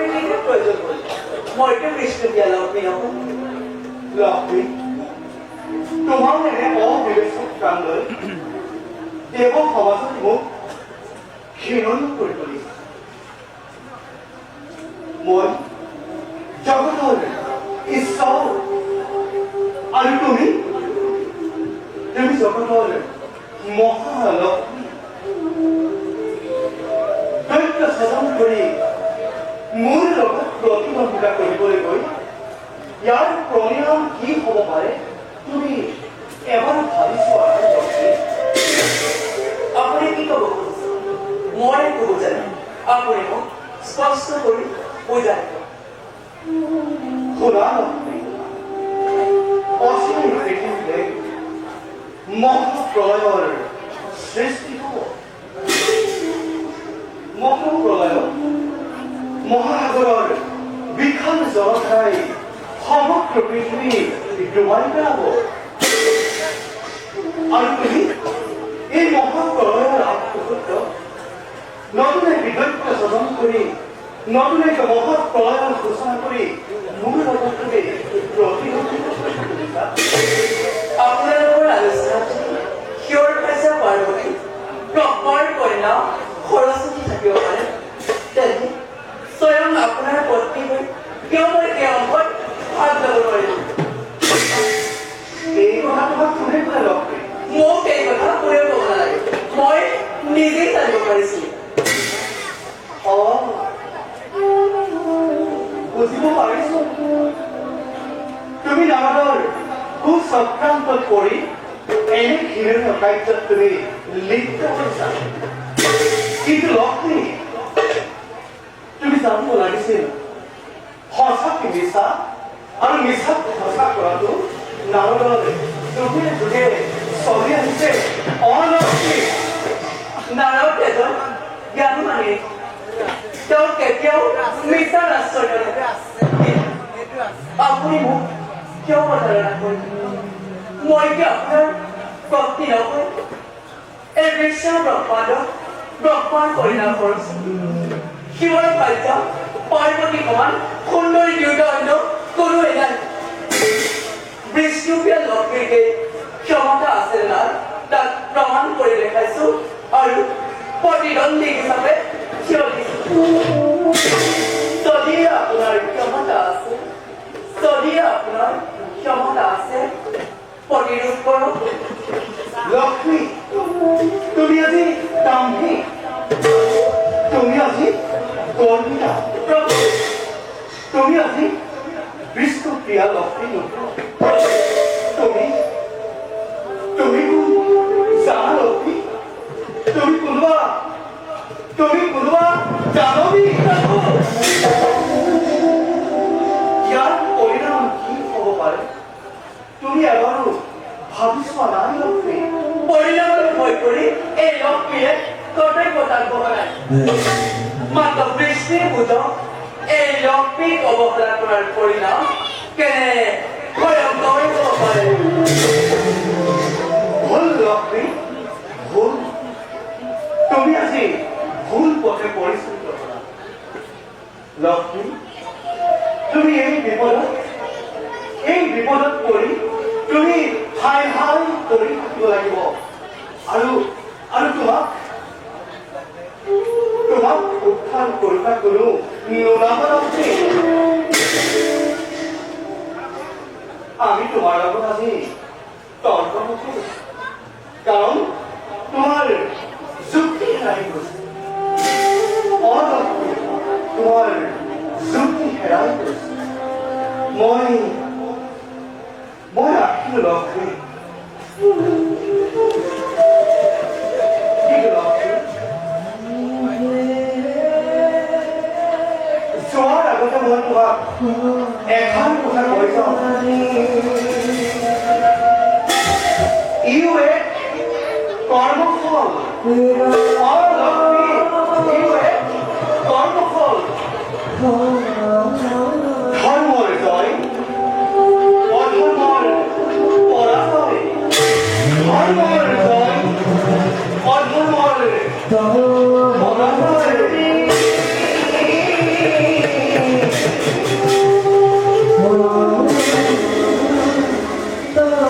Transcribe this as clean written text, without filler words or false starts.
লক্ষ্মীকে প্ৰয়োজন হ'ল মইতো কৃষ্ণ দিয়া লক্ষ্মী নহয় লক্ষ্মী তোমাৰ এনে অবিবেচক কাম লৈ দেৱ সমাজত মোক ক্ষীণ কৰি তুলিছে মই জগতৰ ঈশ্বৰ আৰু তুমি জগতৰ মহালক্ষ্মী দৈত্য সাধন কৰি মোৰ লগত প্ৰতিদ্বন্দ্বিতা কৰিবলৈ গৈ ইয়াৰ পৰিণাম কি হ'ব পাৰে তুমি এবাৰ ভাবি চোৱা আপুনি কি ক'ব খুজিছে মই ক'ব জানো আপুনি মোক স্পষ্ট কৰি বুজাই শুনা লক্ষ্মী অসীম পৃথিৱীতে মহাপ্ৰলয়ৰ সৃষ্টি হ'ব মহাপ্ৰলয়ত মহাসাগৰৰ বিশাল জলধাৰাই সমগ্ৰ পৃথিৱী ডুবাই পেলাব আৰু তুমি এই মহাপ্ৰলয়ৰ আগমুহূৰ্ত নতুন এক বিদগ্ধ সাধন কৰি নতুন এক মহাপ্ৰলয়ৰ ঘোষণা কৰি মোৰ লগত তুমি প্ৰতিদ্বন্দ্বিতা কৰিছা আপোনালোকৰ আলোচনাত শিৱৰ কাছা পাৰ্বতী ব্ৰহ্মাৰ কন্যা সৰস্বতী থাকিব পাৰে তেন্তে স্বয়ং আপোনাৰ পত্নী হৈ কিয় মই এই অংশত ভাগ ল'ব নোৱাৰিলো এই কথা তোমাক কোনে ক'লে লক্ষ্মী মোক এই কথা কোনেও ক'ব নালাগে মই নিজেই জানিব পাৰিছিলো বুজিব পাৰিছো তুমি নাৰদৰ কুচক্ৰান্তত পৰি এনে ঘৃণনীয় কাৰ্যত তুমি লিপ্ত হৈছা কিন্তু লক্ষ্মী তুমি জানিব লাগিছিল সঁচাকে মিছা আৰু মিছাক সঁচা কৰাটো নাৰদৰ যুগে যুগে চলি আহিছে অলক্ষ্মী নাৰদ এজন জ্ঞানী তেওঁ কেতিয়াও মিছাৰ আশ্ৰয় নলয় আপুনি মোক কিয় প্ৰতাৰণা কৰিলে মই কি আপোনাৰ পত্নী নহয় এই বিশ্ব ব্ৰহ্মাণ্ডক ব্ৰহ্মাৰ পৰিণাম কৰিছো শিৱৰ কাৰ্য পাৰ্বতী সমান সুন্দৰী দুয়োটা অন্য কোনোৱে নাই বিষ্ণুপ্ৰিয়া লক্ষ্মীকে ক্ষমতা আছে নাই তাক প্ৰমাণ কৰি দেখাইছো আৰু প্ৰতিদ্বন্দ্বী হিচাপে থিয় দিছো যদি আপোনাৰ ক্ষমতা আছে প্ৰতিৰোধ কৰক লক্ষ্মী তুমি আজি দাম্ভিক তুমি আজি গৰ্বিতা তুমি আজি বিষ্ণুপ্ৰিয়া লক্ষ্মী তুমি তুমি জানা লক্ষ্মী তুমি কোনোবা জানবী ইয়াৰ পৰিণাম কি হ'ব পাৰে তুমি এবাৰো ভাবি চোৱা নাই লক্ষ্মী পৰিণামত ভয় কৰি এই লক্ষ্মীয়ে কৰ্তব্যতাক বহলাই মাত্ৰ বৃষ্টিৰ বুজক এই লক্ষ্মীক অৱহেলা কৰাৰ পৰিণাম কেনে ভয়ংকৰ হ'ব পাৰে ভুল লক্ষ্মী ভুল তুমি আজি ভুল পথে পৰিচালিত কৰা লক্ষ্মী তুমি এই বিপদত পৰি তুমি হাই কৰি থাকিব লাগিব আৰু তোমাক উত্থান কৰিব কোনো নোলাব লক্ষ্মী আমি তোমাৰ লগত আজি তৰ্ক নকৰো কাৰণ তোমাৰ যুক্তি হেৰাই গৈছে অলক্ষ্মী তোমাৰ যুক্তি হেৰাই গৈছে মই ৰাখিলো লক্ষ্মী যোৱাৰ আগতে মই তোমাক এখন কথা কৈ যাওঁ ইউ এক কৰ্মফল লক্ষ্মী ইউ এক কৰ্মফল ধৰ্মৰ জয় অধৰ্মৰ পৰাজয় ধৰ্মৰ জয় অধৰ্মৰ পৰাজয় চিন্তা কৰা